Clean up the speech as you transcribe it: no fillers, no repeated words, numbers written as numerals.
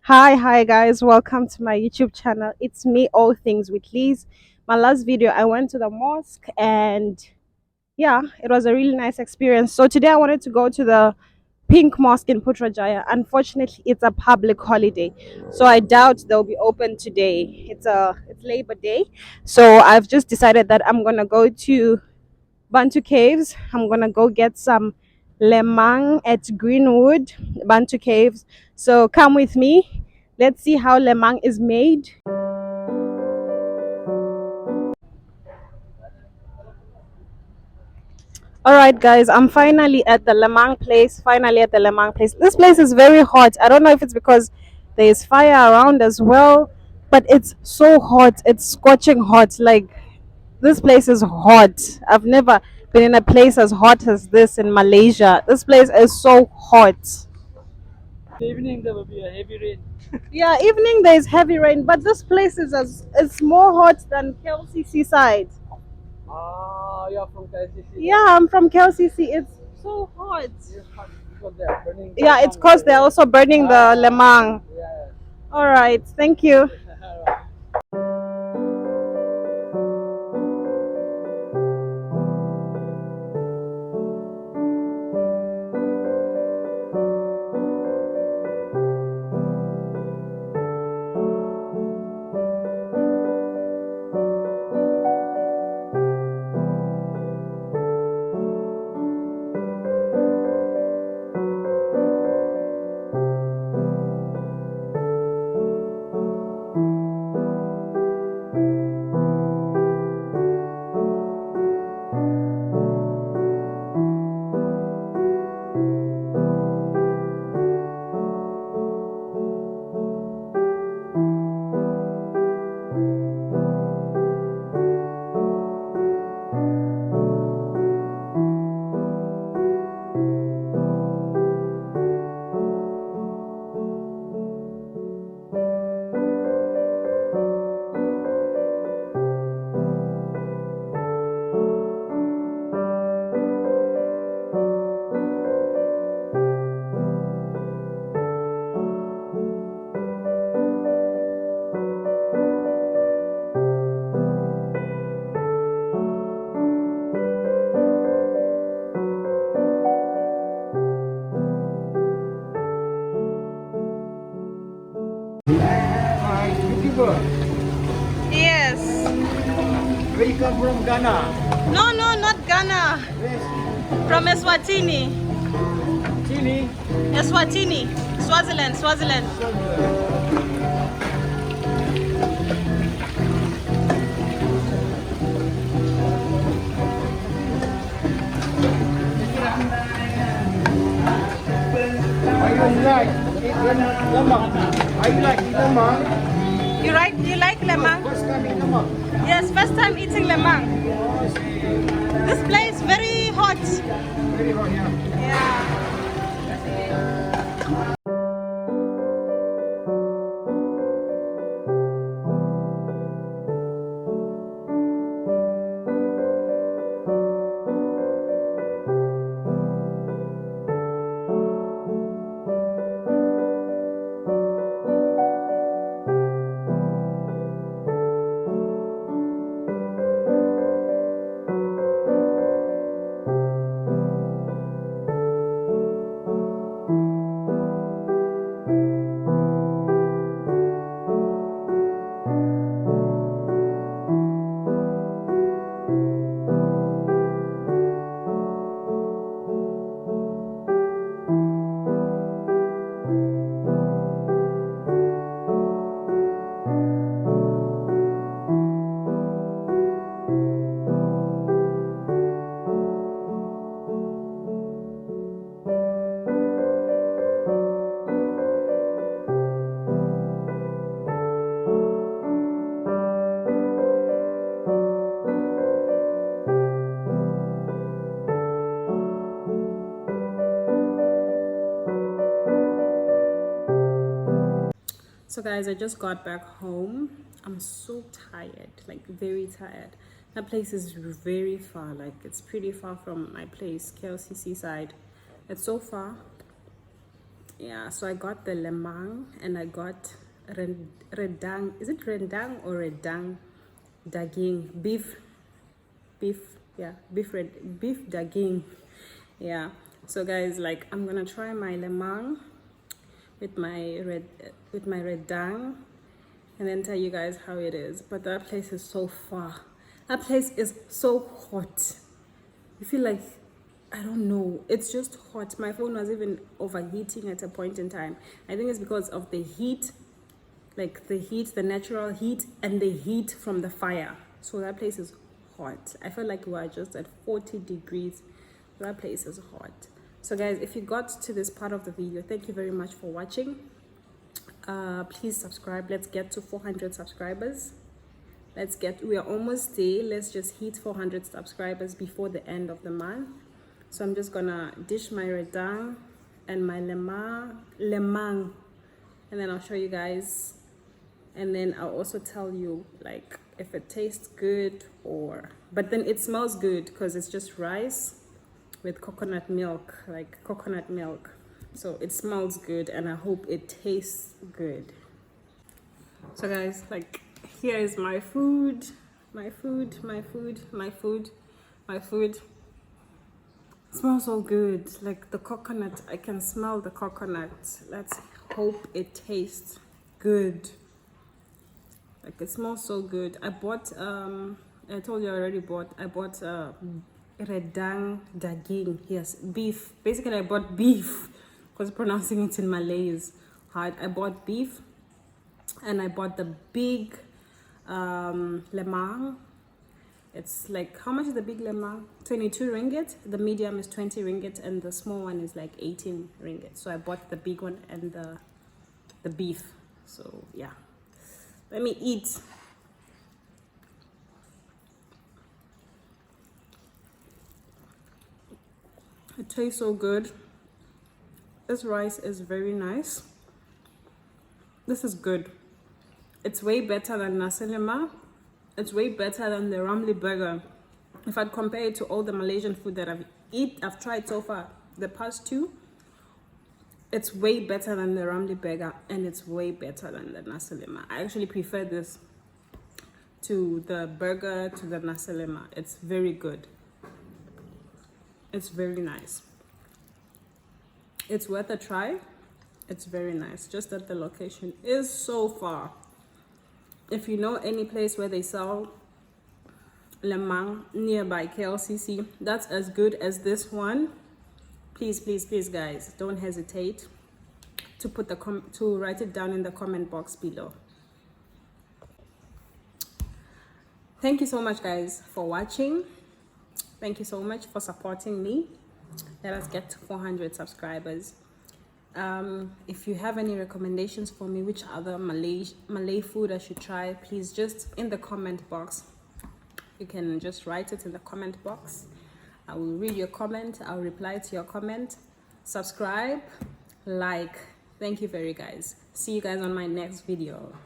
Hi guys, welcome to my YouTube channel. It's me, All Things with Liz. My last video, I went to the mosque and yeah, it was a really nice experience. So today I wanted to go to the Pink Mosque in Putrajaya. Unfortunately, it's a public holiday, so I doubt they'll be open today. It's Labor Day, so I've just decided that I'm gonna go to Bantu Caves. I'm gonna go get some lemang at Greenwood, Bantu Caves. So come with me. Let's see how lemang is made. All right, guys, I'm finally at the lemang place. Finally at the lemang place. This place is very hot. I don't know if it's because there is fire around as well, but it's so hot. It's scorching hot. Like this place is hot. I've never been in a place as hot as this in Malaysia. This place is so hot. Evening there will be a heavy rain. Yeah, evening there is heavy rain, but this place is as it's more hot than Kelsey Seaside. Ah, you are from KCC. Yeah, I'm from Kelsey. It's so hot. Yes, hot because they are burning. Yeah, it's cause they're also burning the lemang. Yeah. All right, thank you. Hi, YouTuber. Yes. Where you come from, Ghana? No, no, not Ghana. Yes. From Eswatini. Chile. Eswatini. Swaziland, Swaziland. Are you like lemang? Are you like lemang? You like lemang? First time in lemang. Yes, first time eating lemang. Oh, see. This place very hot. Very hot, yeah. Yeah. So guys, I just got back home. I'm so tired, like very tired. That place is very far, like it's pretty far from my place, Kelsey Seaside. It's so far. Yeah, so I got the lemang and I got redang. Is it rendang or redang daging? Beef, yeah, beef daging. Yeah. So guys, like I'm gonna try my lemang with my redang and then tell you guys how it is. But that place is so far. That place is so hot. You feel like, I don't know, it's just hot. My phone was even overheating at a point in time. I think it's because of the heat, like the heat, the natural heat, and the heat from the fire. So that place is hot. I felt like we were just at 40 degrees. That place is hot. So guys, if you got to this part of the video, thank you very much for watching. Please subscribe. Let's get to 400 subscribers. We are almost there. Let's just hit 400 subscribers before the end of the month. So I'm just gonna dish my redang and my lemang, and then I'll show you guys, and then I'll also tell you like if it tastes good but then it smells good because it's just rice with coconut milk, like coconut milk. So it smells good and I hope it tastes good. So guys, like here is my food. It smells so good. Like the coconut, I can smell the coconut. Let's hope it tastes good. Like it smells so good. I bought I told you I bought Redang Daging. Yes, beef. Basically I bought beef because pronouncing it in Malay is hard. I bought beef and I bought the big lemang. It's like, how much is the big lemang? 22 ringgit. The medium is 20 ringgit and the small one is like 18 ringgit. So I bought the big one and the beef. So yeah, let me eat. It tastes so good. This rice is very nice. This is good. It's way better than nasi lemak. It's way better than the Ramly burger. If I compare it to all the Malaysian food that I've tried so far, the past two, it's way better than the Ramly burger and it's way better than the nasi lemak. I actually prefer this to the burger, to the nasi lemak. It's very good. It's very nice. It's worth a try. It's very nice, just that the location is so far. If you know any place where they sell lemang nearby KLCC that's as good as this one, please guys, don't hesitate to write it down in the comment box below. Thank you so much guys for watching. Thank you so much for supporting me. Let us get to 400 subscribers. If you have any recommendations for me, which other Malay food I should try, please just in the comment box. You can just write it in the comment box. I will read your comment. I'll reply to your comment. Subscribe, like. Thank you very guys. See you guys on my next video.